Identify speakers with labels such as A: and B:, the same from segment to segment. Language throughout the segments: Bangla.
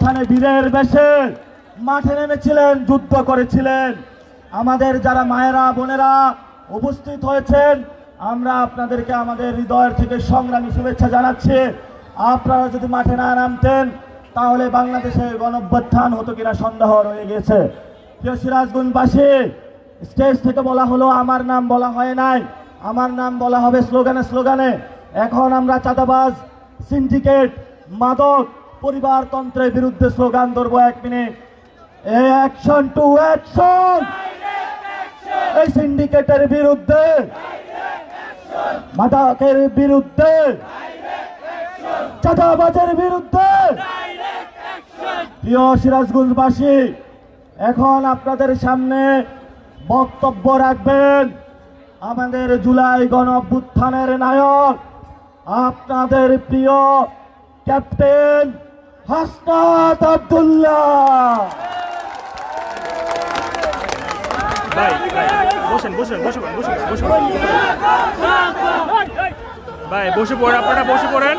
A: অভ্যুত্থানে বীরের বেশে মাঠে নেমেছিলেন, যুদ্ধ করেছিলেন। আমাদের যারা মায়েরা বোনেরা উপস্থিত হয়েছেন, আমরা আপনাদেরকে আমাদের হৃদয়ের থেকে সংগ্রামী শুভেচ্ছা জানাচ্ছি। আপনারা যদি মাঠে না নামতেন তাহলে বাংলাদেশের গণঅভ্যুত্থান হতো কিনা সন্দেহ রয়ে গেছে। প্রিয় সিরাজগঞ্জবাসী, স্টেজ থেকে বলা হলো, আমার নাম বলা হয় নাই, আমার নাম বলা হবে স্লোগানে স্লোগানে। এখন আমরা চাঁদাবাজ, সিন্ডিকেট, মাদক, পরিবারতন্ত্রের বিরুদ্ধে স্লোগান ধরবো। 1 মিনিট। Action to action. এই সিন্ডিকেটের বিরুদ্ধে, মাদকের বিরুদ্ধে, চাঁদাবাজের বিরুদ্ধে। প্রিয় সিরাজগঞ্জবাসী, এখন আপনাদের সামনে বক্তব্য রাখবেন আমাদের জুলাই গণঅভ্যুত্থানের নায়ক, আপনাদের প্রিয় ক্যাপ্টেন হাসনাত আব্দুল্লাহ।
B: বসেন বসেন বসে পড়েন, ভাই বসে পড়েন, আপনারা বসে পড়েন।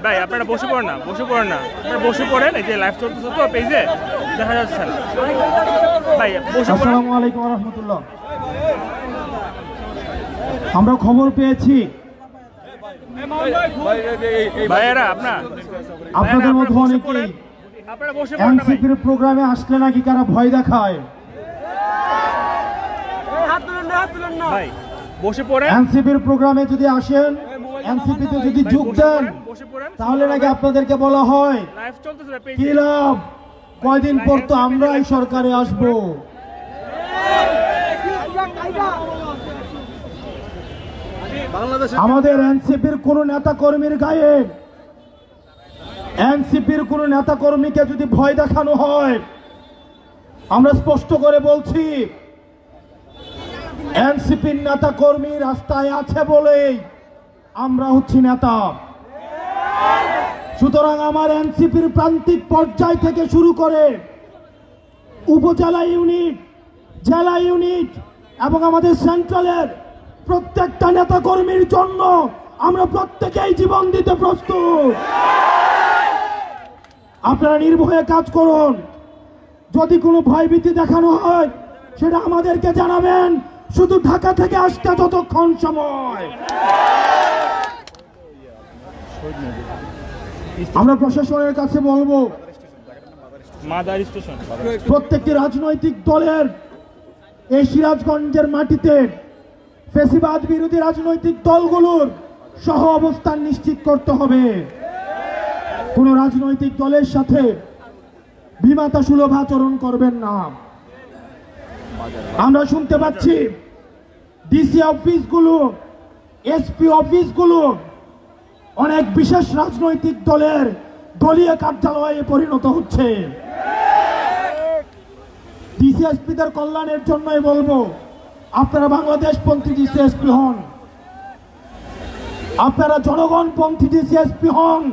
B: ভাই আপনারা বসে পড়েন না, আপনারা বসে পড়েন। এই যে লাইভ চলতেছে তো পেজে দেখা যাচ্ছে না। ভাই
A: আসসালামু আলাইকুম ওয়া রাহমাতুল্লাহ। আমরা খবর পেয়েছি
B: ভাইয়েরা
A: আপনাদের মধ্যে অনেকেই এনসিপির প্রোগ্রামে আসলে নাকি কারা ভয় দেখায়।
B: ভাই বসে পড়েন।
A: এনসিপির প্রোগ্রামে যদি আসেন, এনসিপিতে যদি যোগ দেন, তাহলে নাকি আপনাদেরকে বলা হয় কি লাভ, কয়দিন পর তো আমরাই সরকারে আসব। আমাদের এনসিপির কোন নেতা কর্মীর গায়ে, এনসিপির কোন নেতা কর্মীকে যদি ভয় দেখানো হয়, আমরা স্পষ্ট করে বলছি, এনসিপির নেতা কর্মী রাস্তায় আছে বলেই আমরা হচ্ছি নেতা। সুতরাং আমার এনসিপির প্রান্তিক পর্যায় থেকে শুরু করে উপজেলা ইউনিট, জেলা ইউনিট এবং আমাদের সেন্ট্রালের প্রত্যেকটা নেতা কর্মীর জন্য আমরা প্রত্যেকেই জীবন দিতে প্রস্তুত। আপনারা নির্ভয়ে কাজ করুন। যদি কোনো ভয়ভীতি দেখানো হয় সেটা আমাদেরকে জানাবেন, শুধু ঢাকা থেকে আসতে যতক্ষণ সময়। আমরা প্রশাসনের কাছে বলবো, প্রত্যেকটি রাজনৈতিক দলের এই সিরাজগঞ্জের মাটিতে ফ্যাসিবাদ বিরোধী রাজনৈতিক দলগুলোর সহ অবস্থান নিশ্চিত করতে হবে। কোন রাজনৈতিক দলের সাথে বিমাতা সুলভ আচরণ করবেন না। আমরা শুনতে পাচ্ছি ডিসি অফিসগুলো, এসপি অফিসগুলো অনেক বিশেষ রাজনৈতিক দলের দলীয় কার্যালয়ে পরিণত হচ্ছে। ডিসি এসপিদের কল্যাণের জন্যই বলবো, আপনারা বাংলাদেশপন্থী ডিসি এসপি হন, আপনারা জনগণপন্থী ডিসি এসপি হন।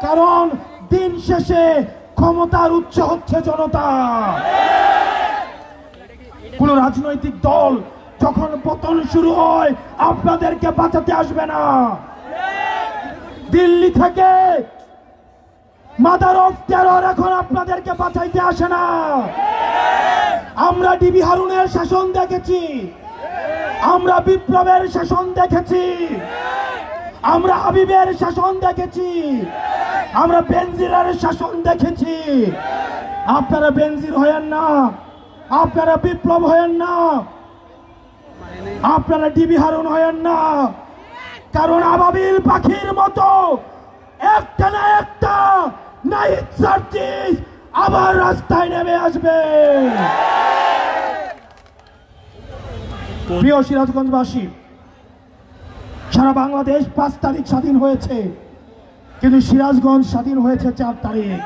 A: কারণ দিন শেষে ক্ষমতার উৎস হচ্ছে জনতা। কোন রাজনৈতিক দল যখন পতন শুরু হয় আপনাদেরকে বাঁচাতে আসবে না। দিল্লি থেকে মাদার অফ টেরর এখন আপনাদেরকে বাঁচাইতে আসে না। আমরা ডিবি হারুনের শাসন দেখেছি, আমরা বিপ্লবের শাসন দেখেছি, আমরা হাবিবের শাসন দেখেছি, আমরা বেনজিরের শাসন দেখেছি। আপনারা বেনজির হয়েন না, আপনারা বিপ্লব হয়েন না, আপনারা ডিবি হারুন হয়েন না। কারণ আবাবিল পাখির মতো একটা না একটা নাইট সার্জিস আবার রাস্তায় নেমে আসবে। প্রিয় সিরাজগঞ্জবাসী, সারা বাংলাদেশ 5 তারিখ স্বাধীন হয়েছে, কিন্তু সিরাজগঞ্জ স্বাধীন হয়েছে 4 তারিখ।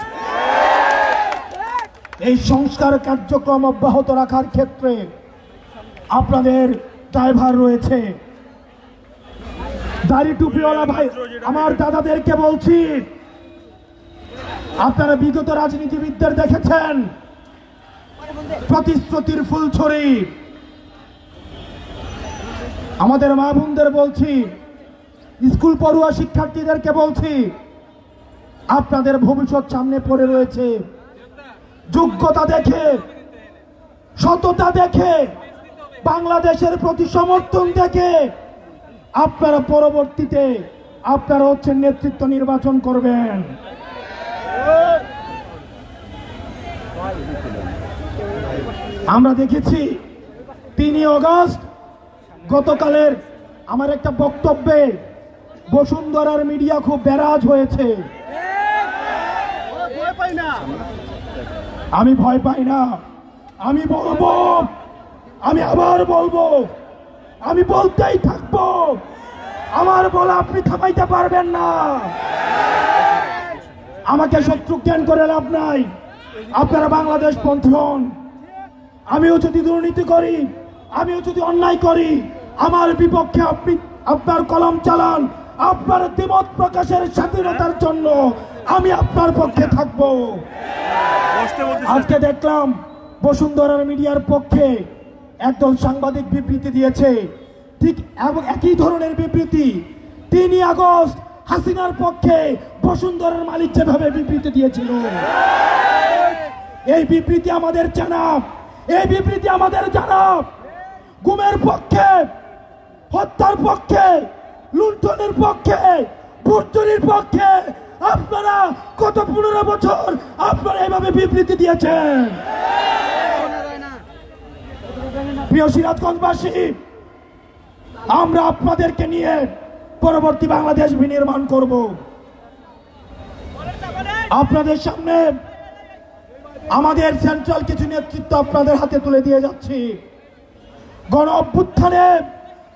A: এই সংস্কার কার্যক্রম অব্যাহত রাখার ক্ষেত্রে আপনাদের ড্রাইভার রয়েছে। দাড়ি টুপিওয়ালা ভাই, আমার দাদাদেরকে বলছি, আপনারা বিগত রাজনীতিবিদদের দেখেছেন প্রতিশ্রুতির ফুলছড়ি। আমাদের মা বোনদের বলছি, স্কুল পড়ুয়া শিক্ষার্থীদেরকে বলছি,
C: আপনাদের ভবিষ্যৎ সামনে পড়ে রয়েছে। যোগ্যতা দেখে, সততা দেখে, বাংলাদেশের প্রতি সমর্থন দেখে আপনারা পরবর্তীতে আপনারা হচ্ছেন নেতৃত্ব নির্বাচন করবেন। আমরা দেখেছি 3 আগস্ট গতকালের আমার একটা বক্তব্যে বসুন্ধরার মিডিয়া খুব বেরাজ হয়েছে। আমি ভয় পাই না, আমি বলবো, আমি আবার বলবো, আমি বলতেই থাকবো। আমার বলা আপনি থামাইতে পারবেন না। আমাকে শত্রু জ্ঞান করে লাভ নাই। আপনারা বাংলাদেশ পন্থী হন। আমিও যদি দুর্নীতি করি, আমিও যদি অন্যায় করি, আমার বিপক্ষে আপনি আপনার কলম চালান। আপনার দ্বিমত প্রকাশের স্বাধীনতার জন্য আমি আপনার পক্ষে থাকবো। আজকে দেখলাম বসুন্ধরার মিডিয়ার পক্ষে একদল সাংবাদিক বিবৃতি দিয়েছে, ঠিক একই ধরনের বিবৃতি 3 আগস্ট হাসিনার পক্ষে বসুন্ধরার মালিক যেভাবে বিবৃতি দিয়েছিল। এই বিবৃতি আমাদের জানা, এই বিবৃতি আমাদের জানা। গুমের পক্ষে, হত্যার পক্ষে, লুণ্ঠনের পক্ষে, ভুট্টুরির পক্ষে আপনারা কত 15 বছর আপনারা এইভাবে বিবৃতি দিয়েছেন। প্রিয় সিরাজগঞ্জবাসী, আমরা আপনাদেরকে নিয়ে পরবর্তী বাংলাদেশ বিনির্মাণ করব। আপনাদের সামনে আমাদের সেন্ট্রাল কিছু নেতৃত্ব আপনাদের হাতে তুলে দিয়ে যাচ্ছি। গণ অভ্যুত্থানে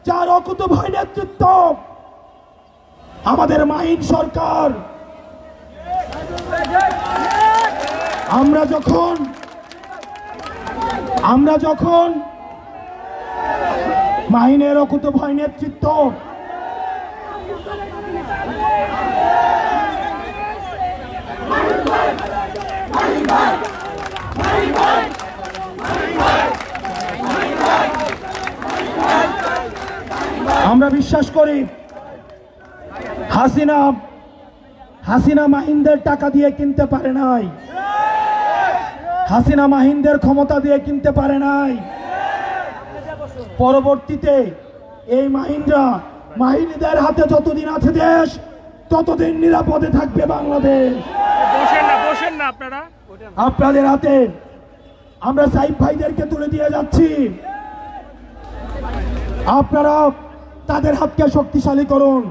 C: যার অকুতোভয় নেতৃত্ব আমাদের মাহিন সরকার, আমরা যখন মাহিনের অকুতোভয় নেতৃত্ব আমরা বিশ্বাস করি হাসিনা মাহিনদের টাকা দিয়ে কিনতে পারে নাই, হাসিনা মাহিনদের ক্ষমতা দিয়ে কিনতে পারে নাই। পরবর্তীতে এই মাহিনীদের হাতে যতদিন আছে দেশ, ততদিন নিরাপদে থাকবে বাংলাদেশ।
B: বসেন না আপনারা,
C: আপনাদের হাতে আমরা সাইফ ভাইদেরকে তুলে দিয়ে যাচ্ছি। আপনারা তাদের হাতকে শক্তিশালী করুন।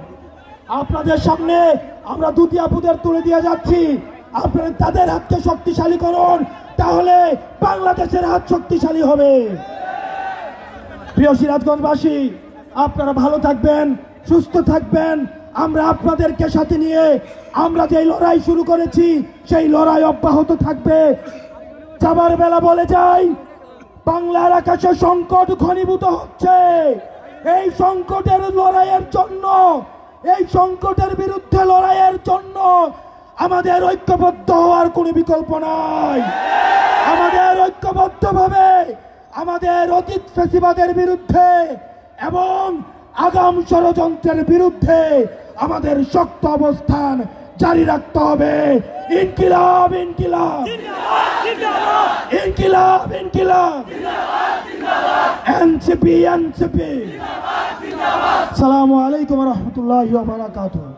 C: আপনাদের সামনে আমরা দুটি আপুদের তুলে দিয়ে যাচ্ছি, আপনারা তাদের হাতকে শক্তিশালী করুন, তাহলে বাংলাদেশের হাত শক্তিশালী হবে। প্রিয় সিরাজগঞ্জবাসী, আপনারা ভালো থাকবেন, সুস্থ থাকবেন। আমরা আপনাদেরকে সাথে নিয়ে আমরা যে লড়াই শুরু করেছি সেই লড়াই অব্যাহত থাকবে। যাবার বেলা বলে যাই, বাংলার আকাশে সংকট ঘনীভূত হচ্ছে। এই সংকটের লড়াইয়ের জন্য, এই সংকটের বিরুদ্ধে লড়াইয়ের জন্য আমাদের ঐক্যবদ্ধ হওয়ার কোনো বিকল্প নাই। আমাদের ঐক্যবদ্ধভাবে আমাদের অতীত ফ্যাসিবাদের বিরুদ্ধে এবং আগাম ষড়যন্ত্রের বিরুদ্ধে আমাদের শক্ত অবস্থান জারি রাখতে হবে। ইনকিলাব ইনকিলাব ইনকিলাব ইনকিলাব, এনসিপি এনসিপি। আসসালামু আলাইকুম ওয়া রাহমাতুল্লাহি ওয়া বারাকাতুহু।